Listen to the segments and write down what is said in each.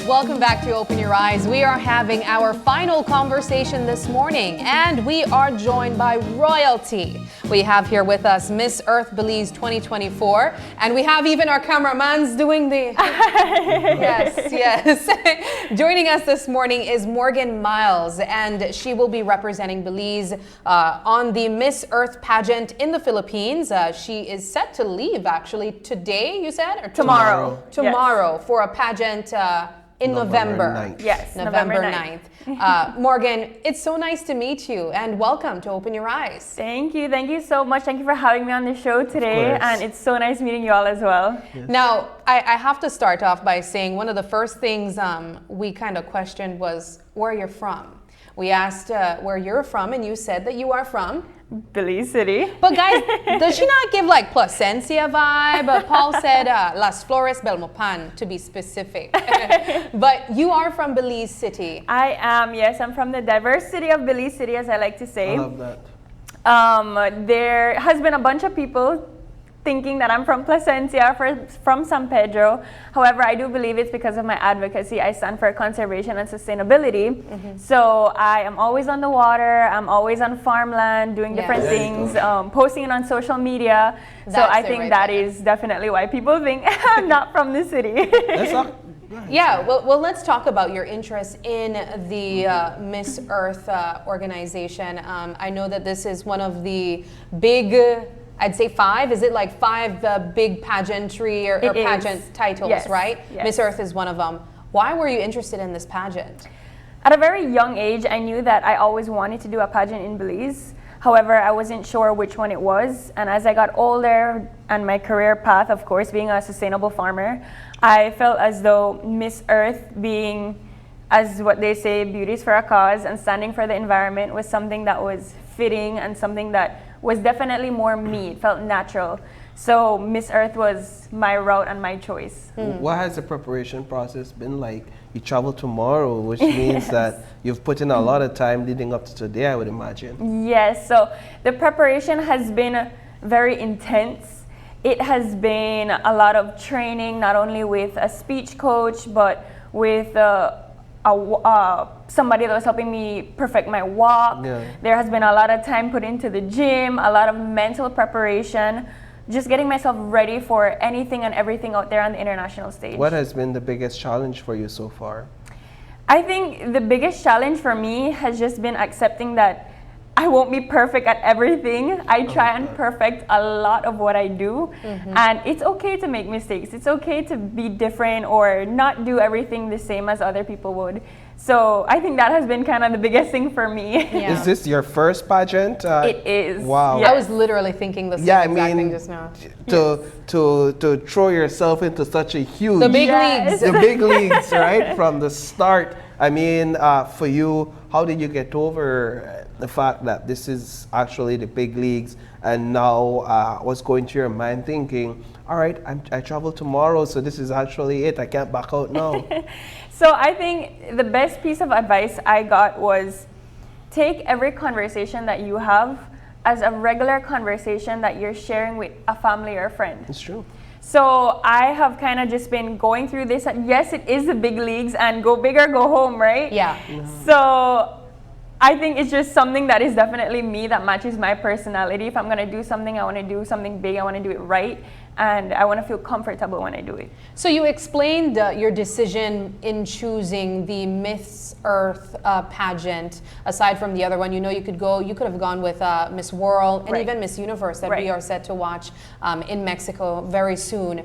Welcome back to Open Your Eyes. We are having our final conversation this morning, and we are joined by royalty. We have here with us Miss Earth Belize 2024, and we have even our cameramans doing the... yes. Joining us this morning is Morgan Miles, and she will be representing Belize on the Miss Earth pageant in the Philippines. She is set to leave, actually, today, you said? Or tomorrow. Tomorrow, yes. For a pageant in November. 9th. Yes, November 9th. Morgan, it's so nice to meet you, and welcome to Open Your Eyes. Thank you so much. Thank you for having me on the show today, and it's so nice meeting you all as well. Yes. Now, I have to start off by saying one of the first things we kind of questioned was where you're from. We asked where you're from, and you said that you are from Belize City. But guys, does she not give like Placencia vibe? Paul said Las Flores Belmopan, to be specific. But you are from Belize City. I am, yes. I'm from the diverse city of Belize City, as I like to say. I love that. There has been a bunch of people thinking that I'm from Placencia, from San Pedro. However, I do believe it's because of my advocacy. I stand for conservation and sustainability. So I am always on the water. I'm always on farmland, doing different things, posting it on social media. So I think that is definitely why people think I'm not from the city. Well, let's talk about your interest in the Miss Earth organization. I know that this is one of the big... I'd say 5. Is it like 5 big pageantry or pageant titles, right? Yes. Miss Earth is one of them. Why were you interested in this pageant? At a very young age, I knew that I always wanted to do a pageant in Belize. However, I wasn't sure which one it was. And as I got older and my career path, of course, being a sustainable farmer, I felt as though Miss Earth being, as what they say, beauties for a cause and standing for the environment was something that was fitting and something that was definitely more me. It felt natural. So Miss Earth was my route and my choice. What has the preparation process been like? You travel tomorrow, which means that you've put in a lot of time leading up to today, I would imagine. Yes, so the preparation has been very intense. It has been a lot of training, not only with a speech coach, but with somebody that was helping me perfect my walk. There has been a lot of time put into the gym, a lot of mental preparation, just getting myself ready for anything and everything out there on the international stage. What has been the biggest challenge for you so far? I think the biggest challenge for me has just been accepting that I won't be perfect at everything. I try and perfect a lot of what I do. And it's okay to make mistakes. It's okay to be different or not do everything the same as other people would. So I think that has been kind of the biggest thing for me. Is this your first pageant? It is. Wow. Yes. I was literally thinking the same exact thing just now. To throw yourself into such a huge... The big leagues. The big leagues, right? From the start. I mean, for you, how did you get over the fact that this is actually the big leagues, and now what's going through your mind thinking, all right, I travel tomorrow, so this is actually it, I can't back out now? So I think the best piece of advice I got was take every conversation that you have as a regular conversation that you're sharing with a family or a friend. It's true. So I have kind of just been going through this. Yes, it is the big leagues and go big or go home, right? Yeah. So I think it's just something that is definitely me, that matches my personality. If I'm going to do something, I want to do something big. I want to do it right. And I want to feel comfortable when I do it. So you explained your decision in choosing the Miss Earth pageant. Aside from the other one, you know, you could have gone with Miss World and even Miss Universe that we are set to watch in Mexico very soon.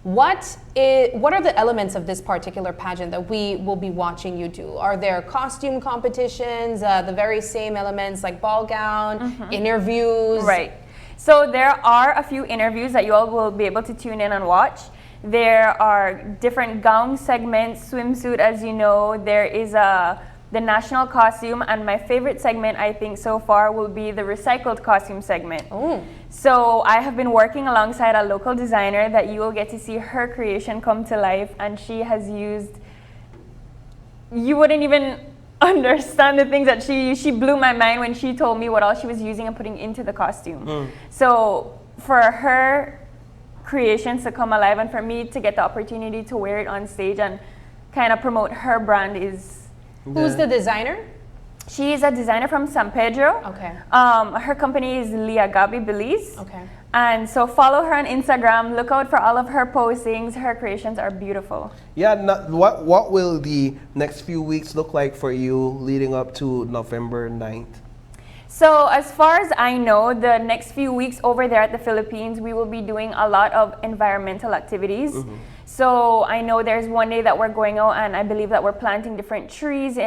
What are the elements of this particular pageant that we will be watching you do? Are there costume competitions, the very same elements like ball gown, interviews? Right. So there are a few interviews that you all will be able to tune in and watch. There are different gown segments, swimsuit, as you know. There is the national costume, and my favorite segment, I think, so far will be the recycled costume segment. So I have been working alongside a local designer that you will get to see her creation come to life, and she has used, you wouldn't even understand the things that she blew my mind when she told me what all she was using and putting into the costume. So for her creations to come alive and for me to get the opportunity to wear it on stage and kind of promote her brand is. Who's the designer? She is a designer from San Pedro. Okay. Her company is Lia Gabi Belize. Okay. And so follow her on Instagram. Look out for all of her postings. Her creations are beautiful. Yeah, what will the next few weeks look like for you leading up to November 9th? So as far as I know, the next few weeks over there at the Philippines, we will be doing a lot of environmental activities. So I know there's one day that we're going out, and I believe that we're planting different trees.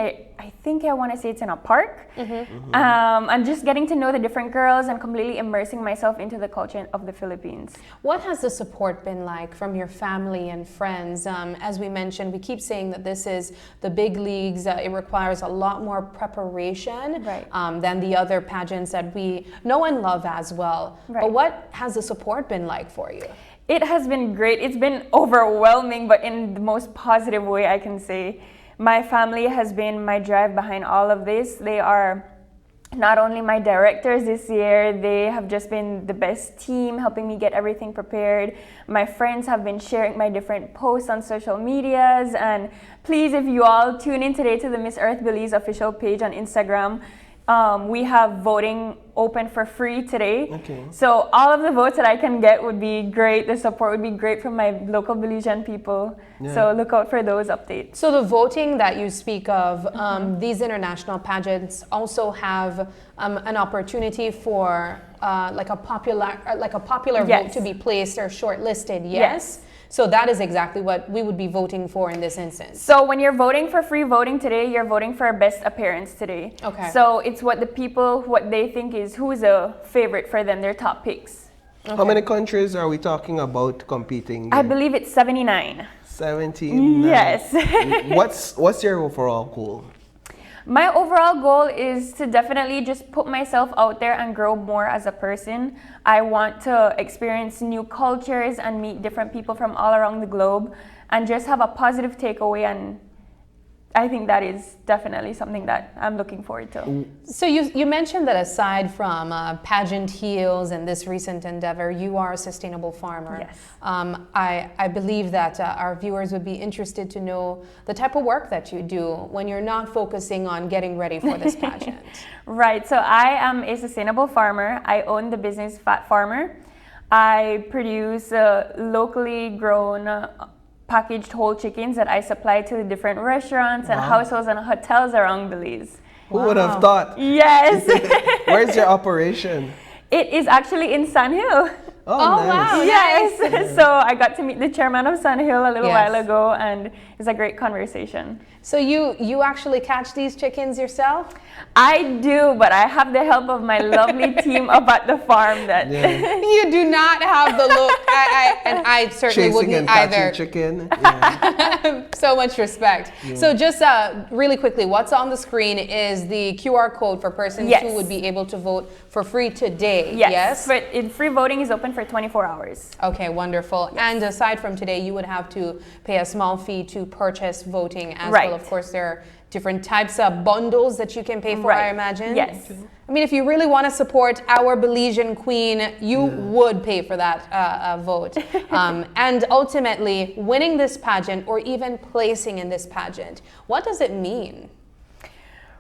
I think I want to say it's in a park. And just getting to know the different girls and completely immersing myself into the culture of the Philippines. What has the support been like from your family and friends? As we mentioned, we keep saying that this is the big leagues. It requires a lot more preparation than the other pageants that we know and love as well. But what has the support been like for you? It has been great. It's been overwhelming, but in the most positive way I can say. My family has been my drive behind all of this. They are not only my directors this year, they have just been the best team helping me get everything prepared. My friends have been sharing my different posts on social medias. And please, if you all tune in today to the Miss Earth Belize official page on Instagram, we have voting open for free today. So all of the votes that I can get would be great. The support would be great from my local Belizean people. So look out for those updates. So the voting that you speak of, these international pageants also have an opportunity for like a popular vote to be placed or shortlisted. Yes. So that is exactly what we would be voting for in this instance. So when you're voting for free voting today, you're voting for best appearance today. Okay. So it's what the people, what they think is who is a favorite for them, their top picks. How many countries are we talking about competing? I believe it's 79. 79. Yes. What's your overall goal? My overall goal is to definitely just put myself out there and grow more as a person. I want to experience new cultures and meet different people from all around the globe and just have a positive takeaway, and I think that is definitely something that I'm looking forward to. So you mentioned that aside from pageant heels and this recent endeavor, you are a sustainable farmer. Yes. I believe that our viewers would be interested to know the type of work that you do when you're not focusing on getting ready for this pageant. Right, so I am a sustainable farmer. I own the business Fat Farmer. I produce locally grown packaged whole chickens that I supply to the different restaurants and households and hotels around Belize. Who would have thought? Yes. Where's your operation? It is actually in San Hill. Oh, nice. Wow. Yes. So I got to meet the chairman of San Hill a little while ago, and it's a great conversation. So you actually catch these chickens yourself? I do, but I have the help of my lovely team up at the farm. That You do not have the look. I certainly Chasing wouldn't and either. catching chicken. Yeah. So much respect. So just really quickly, what's on the screen is the QR code for persons who would be able to vote for free today. Yes. But free voting is open for 24 hours. Okay, wonderful. And aside from today, you would have to pay a small fee to purchase voting as well. Of course, there are different types of bundles that you can pay for, I imagine. Yes. I mean, if you really want to support our Belizean queen, you would pay for that vote. And ultimately, winning this pageant or even placing in this pageant, what does it mean?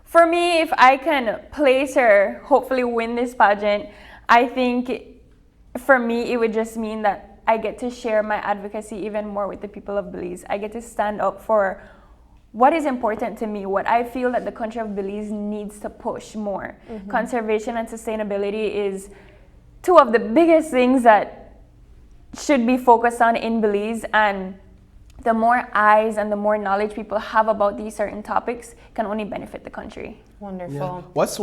For me, if I can place or hopefully win this pageant, I think for me, it would just mean that I get to share my advocacy even more with the people of Belize. I get to stand up for what is important to me, what I feel that the country of Belize needs to push more. Conservation and sustainability is two of the biggest things that should be focused on in Belize, and the more eyes and the more knowledge people have about these certain topics can only benefit the country. Wonderful. Yeah. What's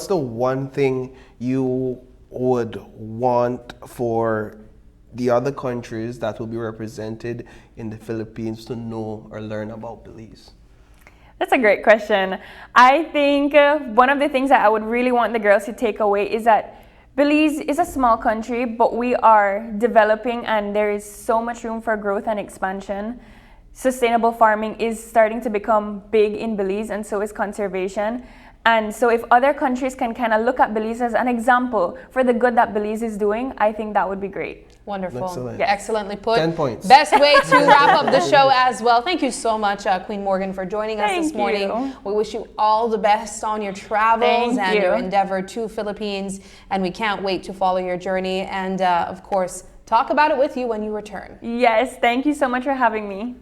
the one thing you would want for the other countries that will be represented in the Philippines to know or learn about Belize? That's a great question. I think one of the things that I would really want the girls to take away is that Belize is a small country, but we are developing and there is so much room for growth and expansion. Sustainable farming is starting to become big in Belize, and so is conservation. And so if other countries can kind of look at Belize as an example for the good that Belize is doing, I think that would be great. Wonderful. Excellent. Yes. Excellently put. 10 points. Best way to wrap up the show as well. Thank you so much, Queen Morgan, for joining us this Thank morning. you. We wish you all the best on your travels Thank and you. your endeavor to Philippines. And we can't wait to follow your journey and, of course, talk about it with you when you return. Yes, thank you so much for having me.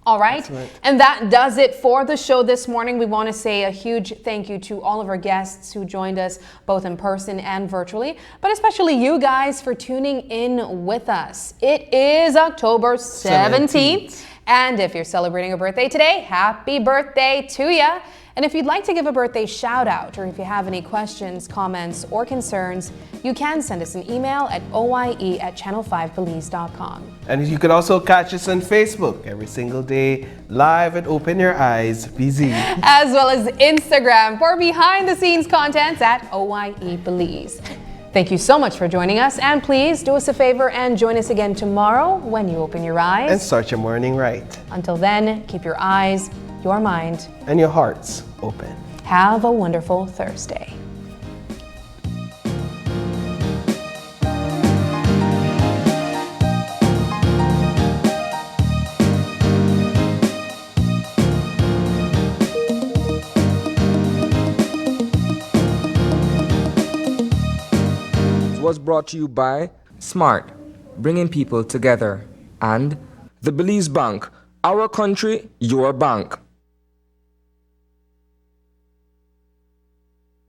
All right. Excellent. And that does it for the show this morning. We want to say a huge thank you to all of our guests who joined us both in person and virtually, but especially you guys for tuning in with us. It is October 17th. And if you're celebrating a birthday today, happy birthday to ya. And if you'd like to give a birthday shout out, or if you have any questions, comments, or concerns, you can send us an email at oye@channel5belize.com. And you can also catch us on Facebook every single day, live at Open Your Eyes BZ. As well as Instagram for behind the scenes content at OYE Belize. Thank you so much for joining us, and please do us a favor and join us again tomorrow when you open your eyes. And start your morning right. Until then, keep your eyes, your mind, And your hearts open. have a wonderful Thursday. Was brought to you by Smart, bringing people together, and the Belize Bank, our country, your bank.